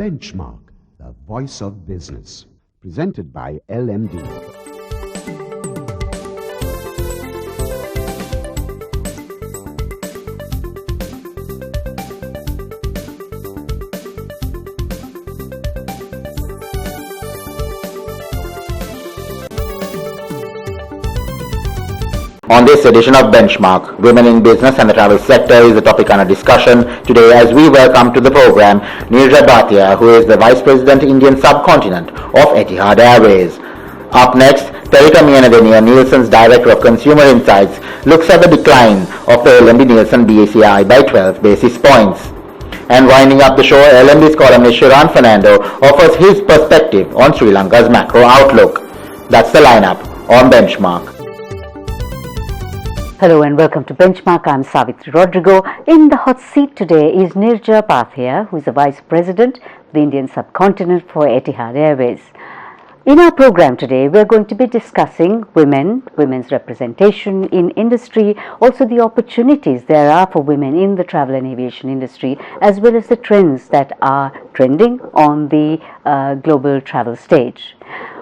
Benchmark, the voice of business. Presented by LMD. On this edition of Benchmark, Women in Business and the Travel Sector is the topic under discussion today as we welcome to the program Neerja Bhatia, who is the Vice President Indian Subcontinent of Etihad Airways. Up next, Terika Mianadenia, Nielsen's Director of Consumer Insights, looks at the decline of the LMD Nielsen BACI by 12 basis points. And winding up the show, LMD's columnist Shiran Fernando offers his perspective on Sri Lanka's macro outlook. That's the lineup on Benchmark. Hello and welcome to Benchmark. I'm Savitri Rodrigo. In the hot seat today is Neerja Bhatia, who is the Vice President of the Indian Subcontinent for Etihad Airways. In our program today, we're going to be discussing women's representation in industry, also the opportunities there are for women in the travel and aviation industry, as well as the trends that are trending on the global travel stage.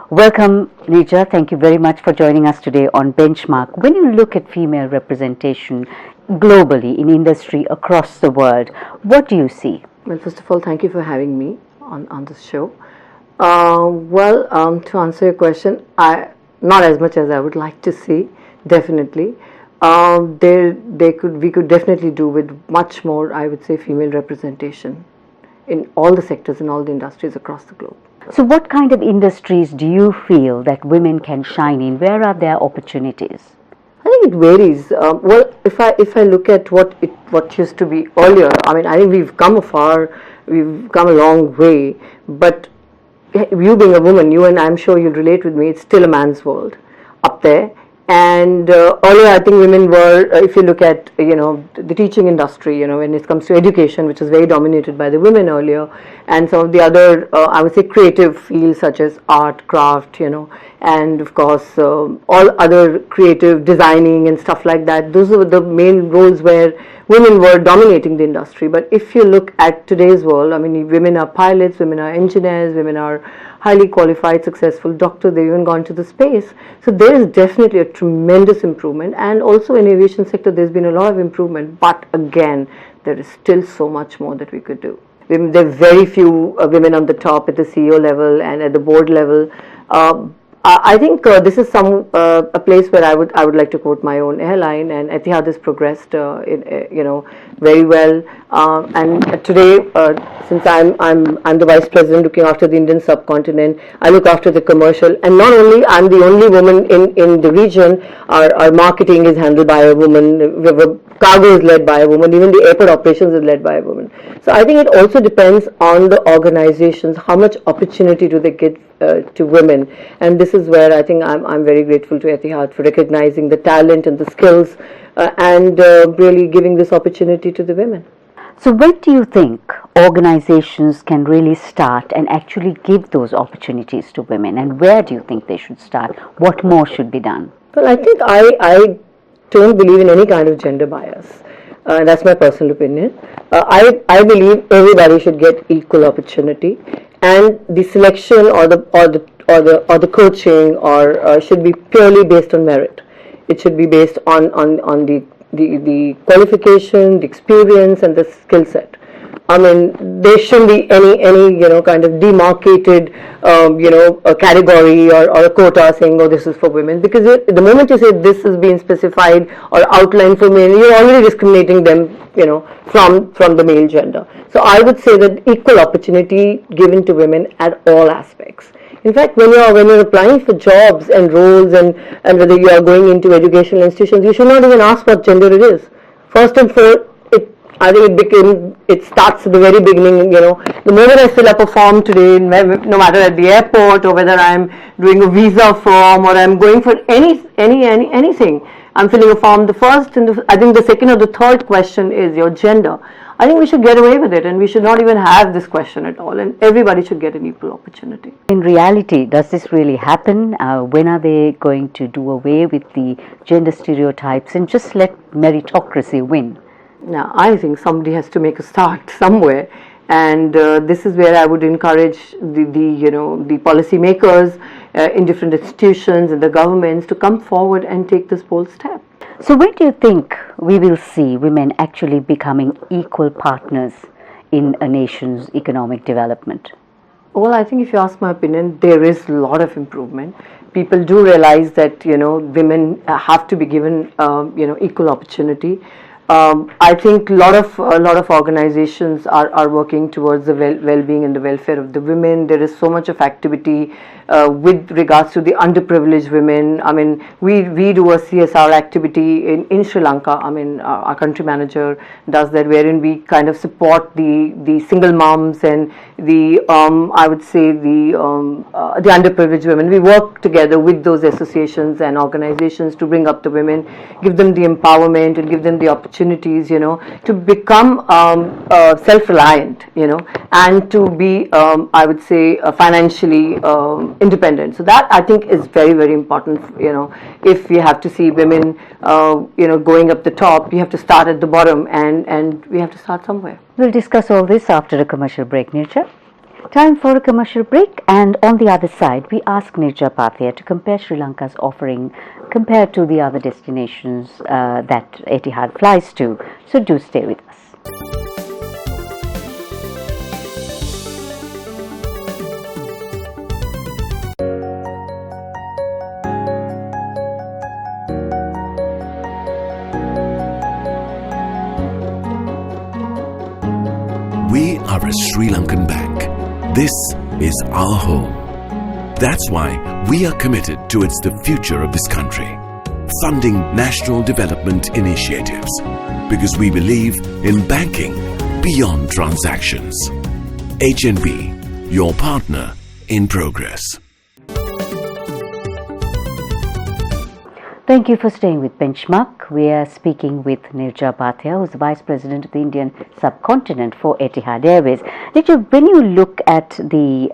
Welcome, Neerja. Thank you very much for joining us today on Benchmark. When you look at female representation globally in industry across the world, what do you see? Well, first of all, thank you for having me on this show. To answer your question, not as much as I would like to see, definitely. We could definitely do with much more, I would say, female representation in all the sectors, in all the industries across the globe. So what kind of industries do you feel that women can shine in? Where are their opportunities? I think it varies. If I look at what used to be earlier, I mean, I think we've come a long way. But you being a woman, you and I'm sure you'll relate with me, it's still a man's world up there. And earlier, I think women were, if you look at, the teaching industry, when it comes to education, which was very dominated by the women earlier, and some of the other, I would say, creative fields such as art, craft, and of course, all other creative designing and stuff like that. Those were the main roles where women were dominating the industry. But if you look at today's world, I mean, women are pilots, women are engineers, women are highly qualified, successful doctors, they've even gone to the space. So there is definitely a tremendous improvement, and also in aviation sector there's been a lot of improvement, but again, there is still so much more that we could do. There are very few women on the top at the CEO level and at the board level. I think this is a place where I would like to quote my own airline, and Etihad has progressed very well. And today, since I'm the vice president looking after the Indian subcontinent, I look after the commercial, and not only I'm the only woman in the region. Our marketing is handled by a woman. Cargo is led by a woman. Even the airport operations is led by a woman. So I think it also depends on the organizations, how much opportunity do they give to women, and this is where I think I'm very grateful to Etihad for recognizing the talent and the skills and really giving this opportunity to the women. So when do you think organizations can really start and actually give those opportunities to women, and where do you think they should start? What more should be done? Well, I think I don't believe in any kind of gender bias. That's my personal opinion. I believe everybody should get equal opportunity, and the selection or the coaching should be purely based on merit. It should be based on the qualification, the experience, and the skill set. I mean, there shouldn't be any kind of demarcated a category or a quota saying, oh, this is for women, because the moment you say this is being specified or outlined for men, you're already discriminating them from the male gender. So I would say that equal opportunity given to women at all aspects. In fact, when you're applying for jobs and roles and whether you are going into educational institutions, you should not even ask what gender it is. First and foremost, I think it starts at the very beginning. The moment I fill up a form today, no matter at the airport or whether I'm doing a visa form or I'm going for anything, I'm filling a form. The first and I think the second or the third question is your gender. I think we should get away with it, and we should not even have this question at all, and everybody should get an equal opportunity. In reality, does this really happen? When are they going to do away with the gender stereotypes and just let meritocracy win? Now, I think somebody has to make a start somewhere, And this is where I would encourage the policymakers in different institutions and the governments to come forward and take this bold step. So when do you think we will see women actually becoming equal partners in a nation's economic development? Well, I think if you ask my opinion, there is a lot of improvement. People do realize that women have to be given equal opportunity. I think a lot of organizations are working towards the well-being and the welfare of the women. There is so much of activity with regards to the underprivileged women. I mean, we do a CSR activity in Sri Lanka. I mean, our country manager does that, wherein we kind of support the single moms and the I would say the underprivileged women. We work together with those associations and organizations to bring up the women, give them the empowerment and give them the opportunities, to become self-reliant, and to be, I would say, financially independent. So that I think is very, very important. If we have to see women, going up the top, you have to start at the bottom, and we have to start somewhere. We'll discuss all this after a commercial break, Neerja. Time for a commercial break, and on the other side, we ask Neerja Bhatia to compare Sri Lanka's offering compared to the other destinations that Etihad flies to. So do stay with us. We are a Sri Lankan bank. This is our home. That's why we are committed towards the future of this country, funding national development initiatives, because we believe in banking beyond transactions. HNB, your partner in progress. Thank you for staying with Benchmark. We are speaking with Neerja Bhatia, who is the Vice President of the Indian Subcontinent for Etihad Airways. Neerja, when you look at the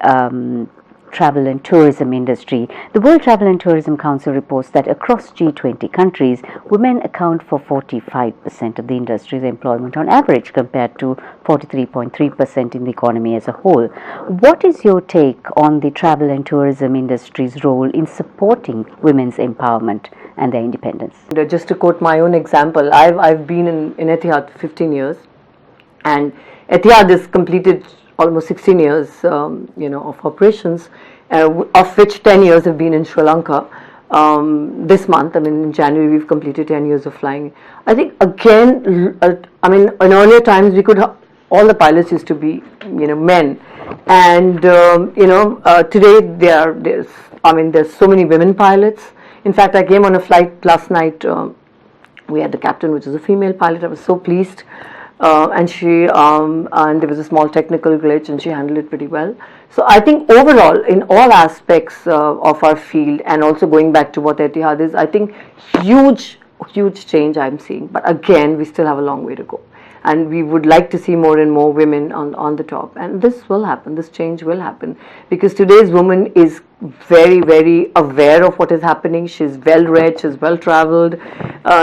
travel and tourism industry, the World Travel and Tourism Council reports that across G20 countries, women account for 45% of the industry's employment on average, compared to 43.3% in the economy as a whole. What is your take on the travel and tourism industry's role in supporting women's empowerment and their independence? Just to quote my own example, I've been in Etihad for 15 years, and Etihad has completed almost 16 years, of operations, of which 10 years have been in Sri Lanka. This month, in January, we've completed 10 years of flying. I think, again, in earlier times, all the pilots used to be, men. And, today there's so many women pilots. In fact, I came on a flight last night. We had the captain, which is a female pilot. I was so pleased. And there was a small technical glitch, and she handled it pretty well. So I think overall, in all aspects of our field, and also going back to what Etihad is, I think huge change I'm seeing. But again, we still have a long way to go. And we would like to see more and more women on the top. And this will happen, this change will happen. Because today's woman is very, very aware of what is happening. She's well-read, she's well-traveled,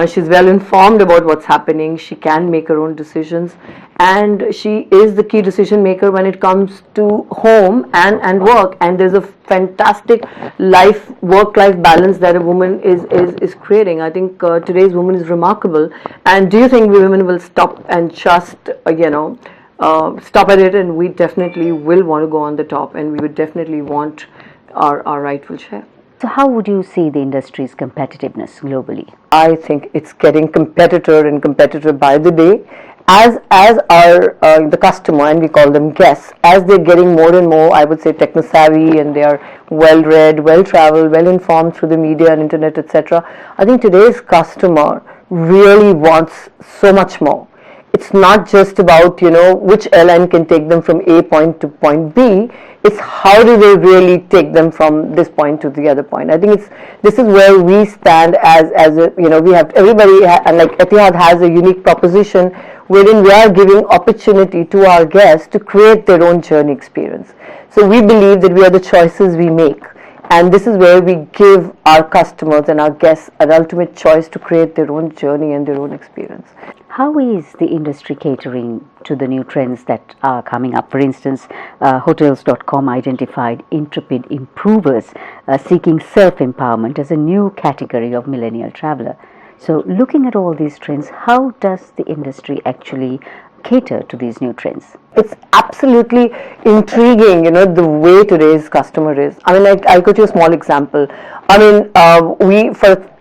she's well-informed about what's happening. She can make her own decisions. And she is the key decision maker when it comes to home and work. And there's a fantastic work-life balance that a woman is creating. I think today's woman is remarkable. And do you think women will stop and just, stop at it? And we definitely will want to go on the top, and we would definitely want our rightful share. So how would you see the industry's competitiveness globally? I think it's getting competitor by the day. As our the customer, and we call them guests, as they're getting more and more, I would say, techno-savvy, and they are well-read, well-traveled, well-informed through the media and internet, etc. I think today's customer really wants so much more. It's not just about, which airline can take them from A point to point B. It's how do they really take them from this point to the other point. I think this is where we stand as a, we have everybody, and like Etihad has a unique proposition wherein we are giving opportunity to our guests to create their own journey experience. So we believe that we are the choices we make. And this is where we give our customers and our guests an ultimate choice to create their own journey and their own experience. How is the industry catering to the new trends that are coming up? For instance, Hotels.com identified intrepid improvers seeking self-empowerment as a new category of millennial traveler. So, looking at all these trends, how does the industry actually cater to these new trends? It's absolutely intriguing, the way today's customer is. I mean, I'll give you a small example. I mean,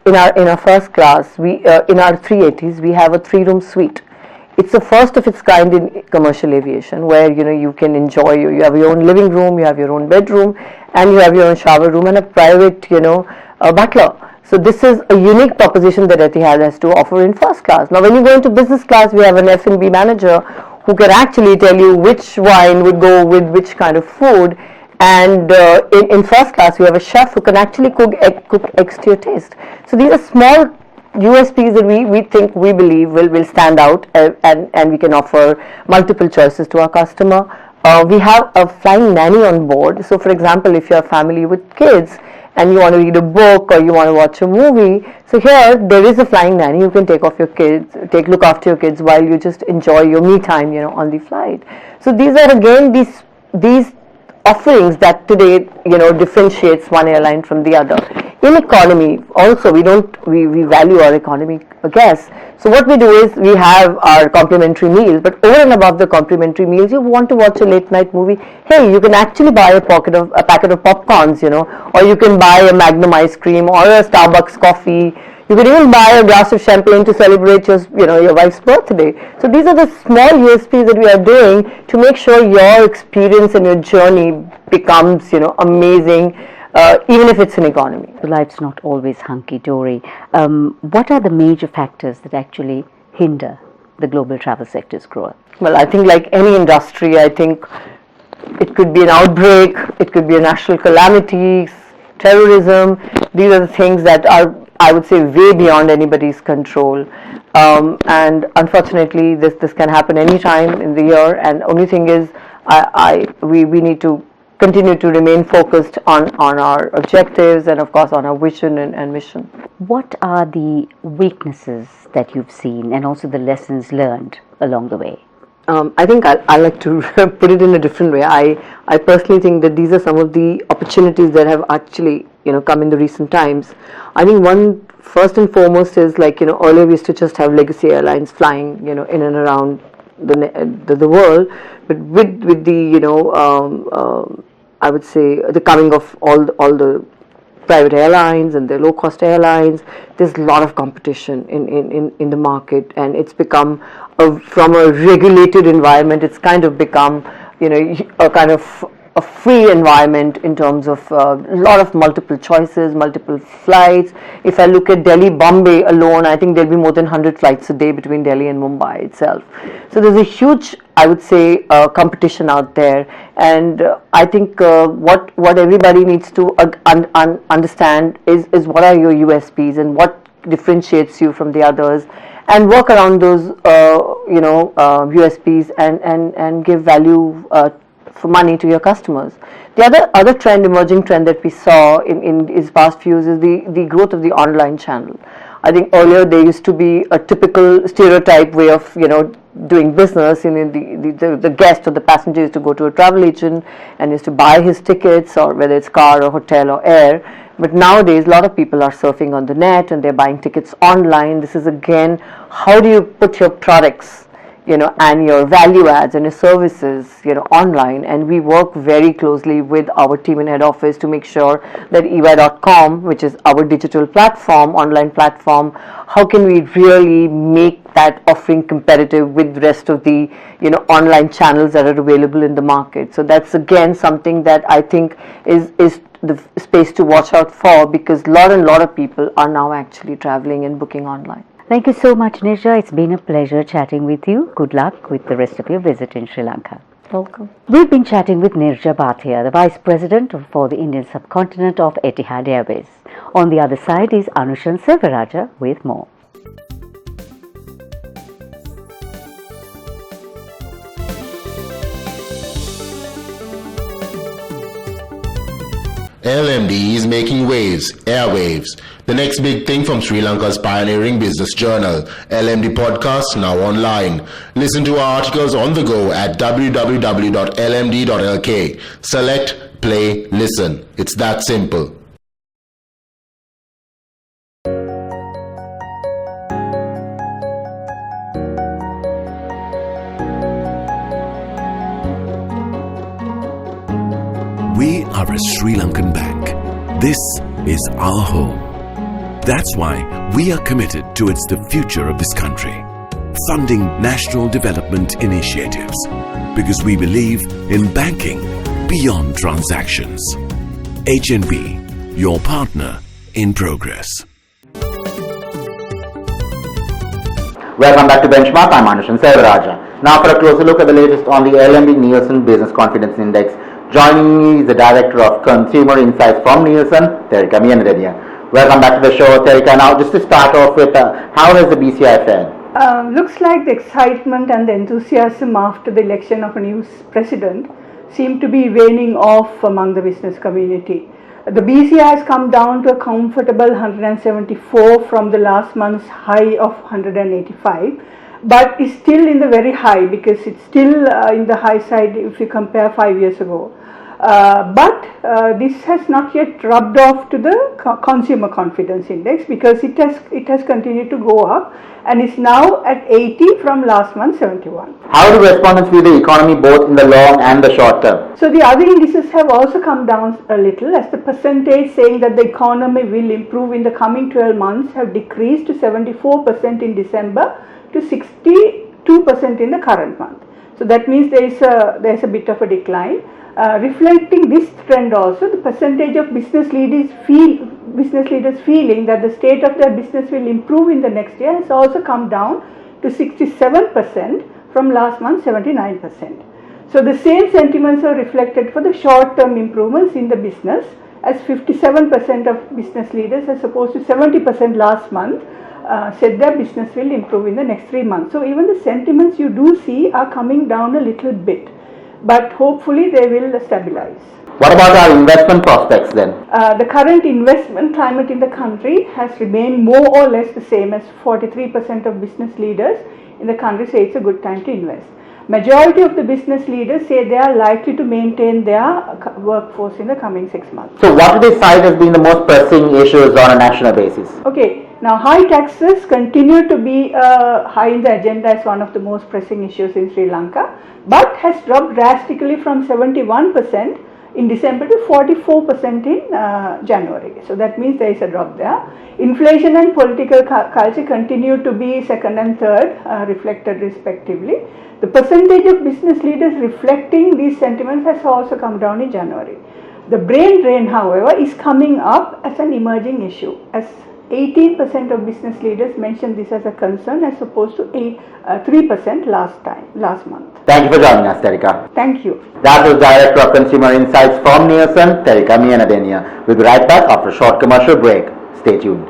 in our first class, we in our 380s, we have a 3-room suite. It's the first of its kind in commercial aviation, where you can enjoy. You have your own living room, you have your own bedroom, and you have your own shower room and a private, butler. So this is a unique proposition that Etihad has to offer in first class. Now, when you go into business class, we have an F&B manager who can actually tell you which wine would go with which kind of food. And in first class, we have a chef who can actually cook eggs to your taste. So these are small USPs that we believe will stand out, and we can offer multiple choices to our customer. We have a flying nanny on board. So, for example, if you're a family with kids and you want to read a book or you want to watch a movie, so here there is a flying nanny who can look after your kids while you just enjoy your me time, on the flight. So these are again these offerings that today differentiates one airline from the other. In economy also, we value our economy guests. So what we do is we have our complimentary meals, but over and above the complimentary meals, you want to watch a late night movie, hey, you can actually buy a packet of popcorns, or you can buy a Magnum ice cream or a Starbucks coffee. You can even buy a glass of champagne to celebrate your wife's birthday. So these are the small USPs that we are doing to make sure your experience and your journey becomes amazing, even if it's an economy. Life's not always hunky-dory. What are the major factors that actually hinder the global travel sector's growth? Well, I think like any industry, I think it could be an outbreak, it could be a national calamity, terrorism. These are the things that are, I would say, way beyond anybody's control. And unfortunately, this can happen any time in the year. And only thing is, we need to continue to remain focused on our objectives and, of course, on our vision and mission. What are the weaknesses that you've seen and also the lessons learned along the way? I think I like to put it in a different way. I personally think that these are some of the opportunities that have actually come in the recent times. I think one first and foremost is earlier we used to just have legacy airlines flying in and around the world, but with the I would say the coming of all the private airlines and the low-cost airlines, there's a lot of competition in the market, and it's become from a regulated environment, it's kind of become a kind of a free environment in terms of a lot of multiple choices, multiple flights. If I look at Delhi, Bombay alone, I think there'll be more than 100 flights a day between Delhi and Mumbai itself. So there's a huge, I would say, competition out there, and I think what everybody needs to understand is what are your USPs and what differentiates you from the others, and work around those USPs and give value for money to your customers. The other emerging trend that we saw in these past few years is the growth of the online channel. I think earlier there used to be a typical stereotype way of doing business. The guest or the passenger used to go to a travel agent and used to buy his tickets, or whether it's car or hotel or air. But nowadays, a lot of people are surfing on the net and they're buying tickets online. This is again, how do you put your products, and your value adds and your services, online. And we work very closely with our team in head office to make sure that EY.com, which is our digital platform, online platform, how can we really make that offering competitive with the rest of the, online channels that are available in the market. So that's again something that I think is the space to watch out for, because a lot of people are now actually traveling and booking online. Thank you so much, Neerja. It's been a pleasure chatting with you. Good luck with the rest of your visit in Sri Lanka. Welcome. We've been chatting with Neerja Bhatia, the Vice President for the Indian subcontinent of Etihad Airways. On the other side is Anushan Selvaraja with more. LMD is making waves, airwaves, The next big thing from Sri Lanka's pioneering business journal, LMD Podcast, now online. Listen to our articles on the go at www.lmd.lk. Select, play, listen. It's that simple. We are a Sri Lankan bank. This is our home. That's why we are committed towards the future of this country, funding national development initiatives, because we believe in banking beyond transactions. HNB, your partner in progress. Welcome back to Benchmark. I'm Anushan Sevaraja. Now for a closer look at the latest on the LMB Nielsen Business Confidence Index. Joining me is the Director of Consumer Insights from Nielsen, Neerja Bhatia. Welcome back to the show, Neerja. Now just to start off with, how has the BCI fared? Looks like the excitement and the enthusiasm after the election of a new president seem to be waning off among the business community. The BCI has come down to a comfortable 174 from the last month's high of 185, but is still in the very high because it's still in the high side if you compare 5 years ago. But this has not yet rubbed off to the consumer confidence index because it has continued to go up and is now at 80 from last month 71. How do respondents view the economy both in the long and the short term? So the other indices have also come down a little as the percentage saying that the economy will improve in the coming 12 months have decreased to 74% in December to 62% in the current month. So that means there is a bit of a decline. Reflecting this trend also, the percentage of business leaders feeling that the state of their business will improve in the next year has also come down to 67% from last month 79%. So the same sentiments are reflected for the short-term improvements in the business as 57% of business leaders as opposed to 70% last month said their business will improve in the next 3 months. So even the sentiments you do see are coming down a little bit, but hopefully they will stabilize. What about our investment prospects then? The current investment climate in the country has remained more or less the same as 43% of business leaders in the country say it's a good time to invest. Majority of the business leaders say they are likely to maintain their workforce in the coming 6 months. So what do they cite as being the most pressing issues on a national basis? Okay, now high taxes continue to be high in the agenda as one of the most pressing issues in Sri Lanka, but has dropped drastically from 71% in December to 44% in January. So that means there is a drop there. Inflation and political culture continue to be second and third reflected respectively. The percentage of business leaders reflecting these sentiments has also come down in January. The brain drain, however, is coming up as an emerging issue as 18% of business leaders mentioned this as a concern as opposed to 3% last month. Thank you for joining us, Neerja. Thank you. That was Director of Consumer Insights from Nielsen, Neerja Bhatia. We'll be right back after a short commercial break. Stay tuned.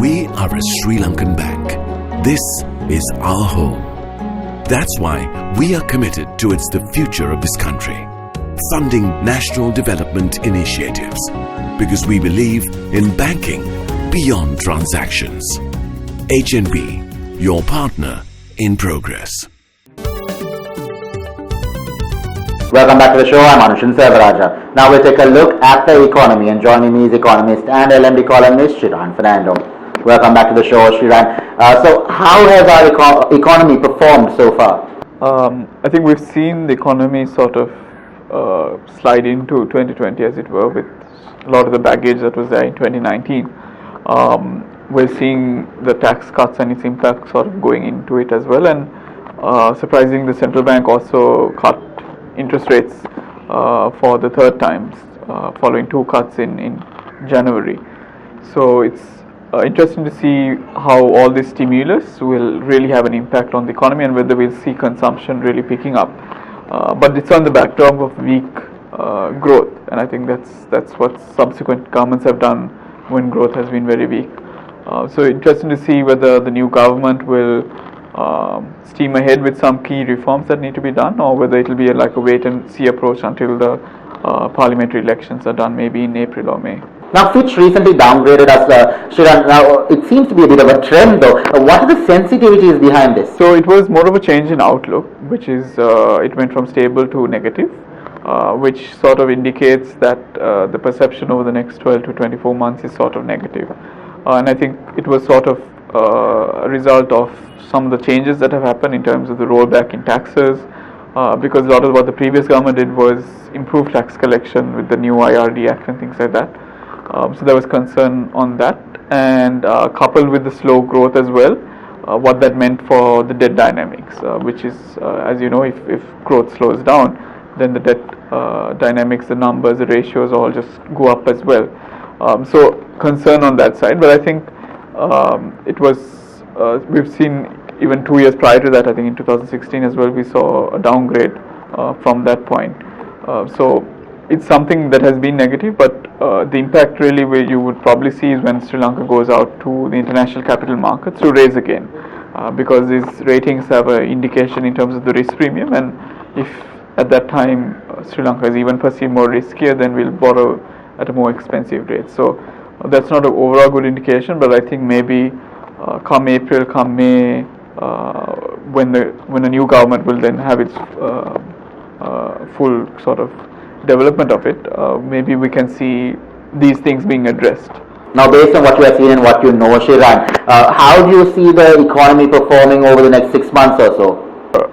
We are a Sri Lankan bank. This is our home. That's why we are committed towards the future of this country, funding national development initiatives, because we believe in banking beyond transactions. HNB, your partner in progress. Welcome back to the show. I'm Anushan Sevaraja. Now we'll take a look at the economy, and joining me is economist and LMD columnist Shriran Fernando. Welcome back to the show, Shriran. So how has our economy performed so far? I think we've seen the economy sort of slide into 2020, as it were, with a lot of the baggage that was there in 2019. We're seeing the tax cuts and its impact sort of going into it as well, and surprising, the central bank also cut interest rates for the third time, following 2 cuts in January. So it's interesting to see how all this stimulus will really have an impact on the economy and whether we'll see consumption really picking up. But it's on the backdrop of weak growth, and I think that's what subsequent governments have done when growth has been very weak. So interesting to see whether the new government will steam ahead with some key reforms that need to be done, or whether it will be like a wait and see approach until the parliamentary elections are done, maybe in April or May. Now, Fitch recently downgraded us, Shiran. Now, it seems to be a bit of a trend, though. What are the sensitivities behind this? So it was more of a change in outlook, which is it went from stable to negative, which sort of indicates that the perception over the next 12 to 24 months is sort of negative. And I think it was sort of a result of some of the changes that have happened in terms of the rollback in taxes, because a lot of what the previous government did was improve tax collection with the new IRD Act and things like that. So there was concern on that, and coupled with the slow growth as well, what that meant for the debt dynamics, which is, as you know, if growth slows down, then the debt dynamics, the numbers, the ratios all just go up as well. So concern on that side, but I think it was, we've seen even 2 years prior to that, I think in 2016 as well, we saw a downgrade from that point. So it's something that has been negative, but the impact really where you would probably see is when Sri Lanka goes out to the international capital markets to raise again, because these ratings have an indication in terms of the risk premium, and if at that time Sri Lanka is even perceived more riskier, then we'll borrow at a more expensive rate. So that's not an overall good indication, but I think maybe come April, come May, when a new government will then have its full sort of development of it, maybe we can see these things being addressed. Now, based on what you have seen and what you know, Shiran, how do you see the economy performing over the next 6 months or so?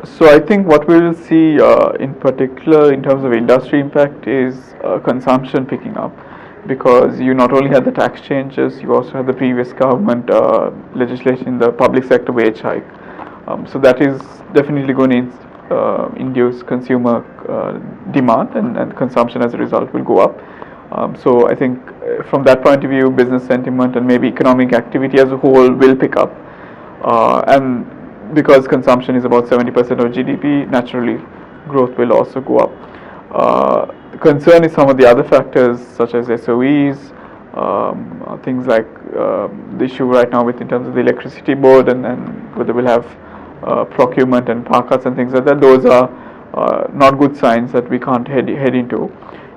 So I think what we will see in particular in terms of industry impact is consumption picking up, because you not only had the tax changes, you also had the previous government legislation in the public sector wage hike. So that is definitely going to induce consumer demand, and consumption as a result will go up. So I think from that point of view, business sentiment and maybe economic activity as a whole will pick up, and because consumption is about 70% of GDP, naturally growth will also go up. Concern is some of the other factors such as SOEs, things like the issue right now with in terms of the electricity board, and whether we'll have procurement and power cuts and things like that. Those are not good signs that we can't head into.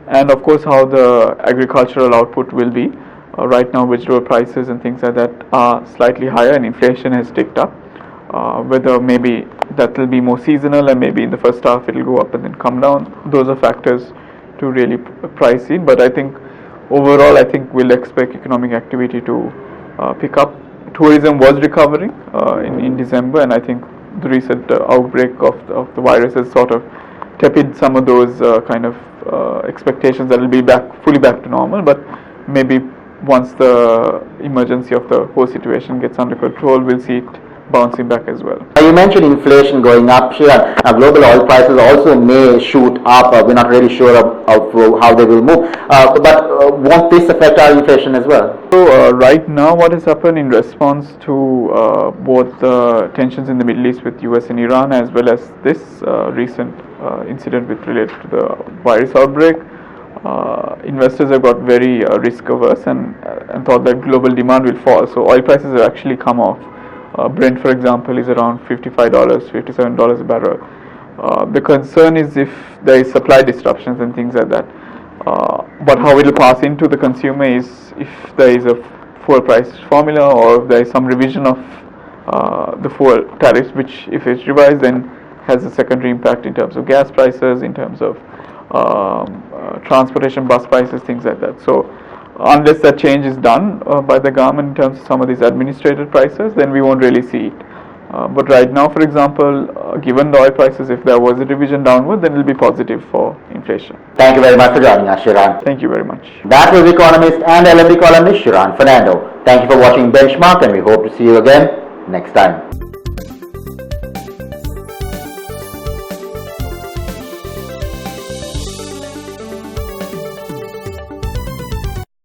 And of course how the agricultural output will be. Right now vegetable prices and things like that are slightly higher, and inflation has ticked up. Whether maybe that will be more seasonal, and maybe in the first half it will go up and then come down. Those are factors to really price in, but I think overall I think we'll expect economic activity to pick up. Tourism was recovering in December, and I think the recent outbreak of the virus has sort of tepid some of those kind of expectations that will be fully back to normal, but maybe once the emergency of the whole situation gets under control, we'll see it bouncing back as well. You mentioned inflation going up, Shiran. Global oil prices also may shoot up. We're not really sure of how they will move. But won't this affect our inflation as well? So right now what has happened in response to both the tensions in the Middle East with US and Iran, as well as this recent incident related to the virus outbreak, investors have got very risk averse and thought that global demand will fall. So oil prices have actually come off. Brent, for example, is around $55, $57 a barrel. The concern is if there is supply disruptions and things like that. But how it will pass into the consumer is if there is a fuel price formula, or if there is some revision of the fuel tariffs, which if it's revised then has a secondary impact in terms of gas prices, in terms of transportation, bus prices, things like that. So unless that change is done by the government in terms of some of these administrative prices, then we won't really see it. But right now, for example, given the oil prices, if there was a revision downward, then it will be positive for inflation. Thank you very much for joining us, Shiran. Thank you very much. That was economist and LMD columnist Shiran Fernando. Thank you for watching Benchmark, and we hope to see you again next time.